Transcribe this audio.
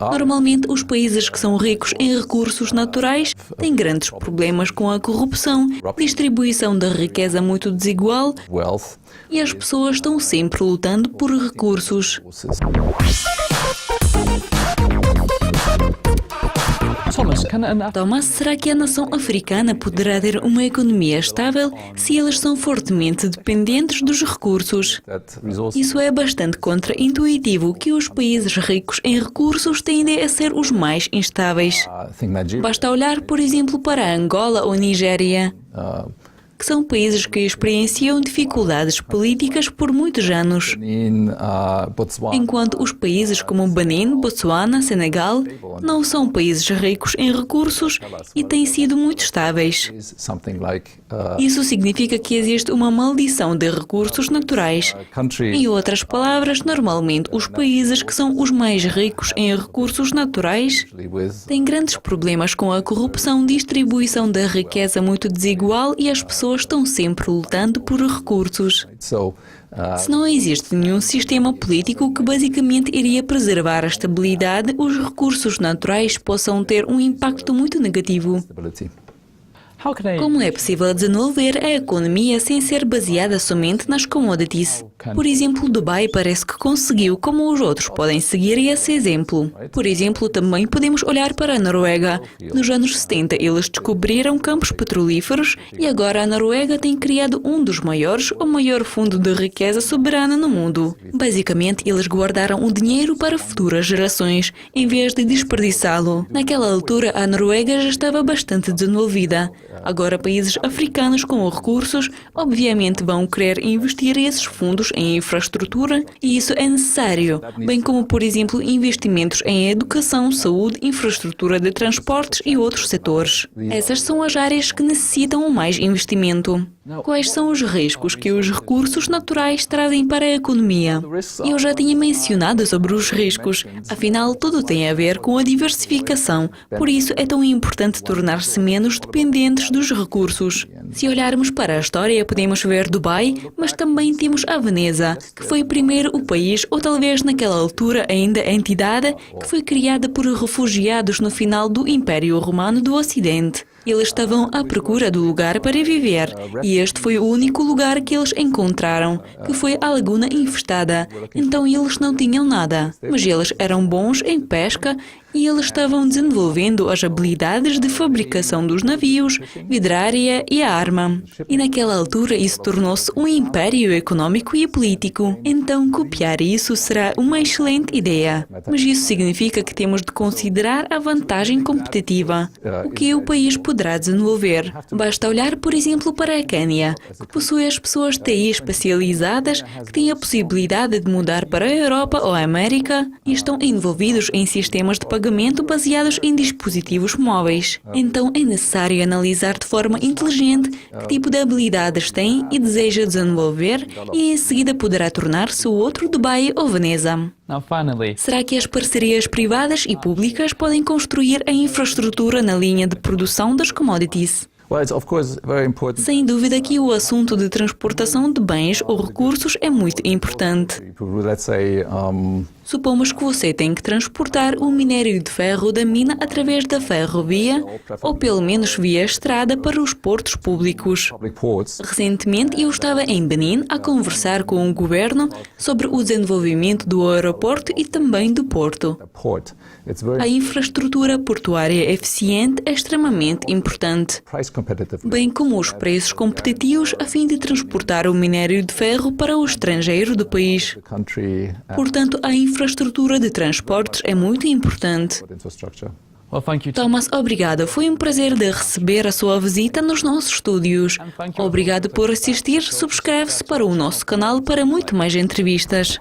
Normalmente, os países que são ricos em recursos naturais têm grandes problemas com a corrupção, distribuição da riqueza muito desigual e as pessoas estão sempre lutando por recursos. Thomas, será que a nação africana poderá ter uma economia estável se eles são fortemente dependentes dos recursos? Isso é bastante contra-intuitivo que os países ricos em recursos tendem a ser os mais instáveis. Basta olhar, por exemplo, para Angola ou Nigéria, que são países que experienciam dificuldades políticas por muitos anos, enquanto os países como Benin, Botsuana, Senegal não são países ricos em recursos e têm sido muito estáveis. Isso significa que existe uma maldição de recursos naturais. Em outras palavras, normalmente os países que são os mais ricos em recursos naturais têm grandes problemas com a corrupção, distribuição da riqueza muito desigual e as pessoas estão sempre lutando por recursos. Se não existe nenhum sistema político que basicamente iria preservar a estabilidade, os recursos naturais possam ter um impacto muito negativo. Como é possível desenvolver a economia sem ser baseada somente nas commodities? Por exemplo, Dubai parece que conseguiu, como os outros podem seguir esse exemplo. Por exemplo, também podemos olhar para a Noruega. Nos anos 70, eles descobriram campos petrolíferos e agora a Noruega tem criado um dos maiores, o maior fundo de riqueza soberana no mundo. Basicamente, eles guardaram o dinheiro para futuras gerações, em vez de desperdiçá-lo. Naquela altura, a Noruega já estava bastante desenvolvida. Agora, países africanos com recursos, obviamente, vão querer investir esses fundos em infraestrutura e isso é necessário, bem como, por exemplo, investimentos em educação, saúde, infraestrutura de transportes e outros setores. Essas são as áreas que necessitam mais investimento. Quais são os riscos que os recursos naturais trazem para a economia? Eu já tinha mencionado sobre os riscos, afinal, tudo tem a ver com a diversificação, por isso é tão importante tornar-se menos dependentes dos recursos. Se olharmos para a história, podemos ver Dubai, mas também temos a Veneza, que foi primeiro o país, ou talvez naquela altura ainda a entidade, que foi criada por refugiados no final do Império Romano do Ocidente. Eles estavam à procura do lugar para viver, e este foi o único lugar que eles encontraram, que foi a Laguna Infestada. Então eles não tinham nada, mas eles eram bons em pesca e eles estavam desenvolvendo as habilidades de fabricação dos navios, vidraria e a arma. E naquela altura isso tornou-se um império econômico e político. Então copiar isso será uma excelente ideia. Mas isso significa que temos de considerar a vantagem competitiva, o que o país poderá desenvolver. Basta olhar, por exemplo, para a Quênia, que possui as pessoas TI especializadas que têm a possibilidade de mudar para a Europa ou a América e estão envolvidos em sistemas de pagamento baseados em dispositivos móveis. Então é necessário analisar de forma inteligente que tipo de habilidades tem e deseja desenvolver e em seguida poderá tornar-se o outro Dubai ou Veneza. Será que as parcerias privadas e públicas podem construir a infraestrutura na linha de produção das commodities? Sem dúvida que o assunto de transportação de bens ou recursos é muito importante. Supomos que você tem que transportar o minério de ferro da mina através da ferrovia ou pelo menos via estrada para os portos públicos. Recentemente eu estava em Benin a conversar com o governo sobre o desenvolvimento do aeroporto e também do porto. A infraestrutura portuária eficiente é extremamente importante, bem como os preços competitivos a fim de transportar o minério de ferro para o estrangeiro do país. Portanto, a infraestrutura de transportes é muito importante. Thomas, obrigado. Foi um prazer de receber a sua visita nos nossos estúdios. Obrigado por assistir. Subscreve-se para o nosso canal para muito mais entrevistas.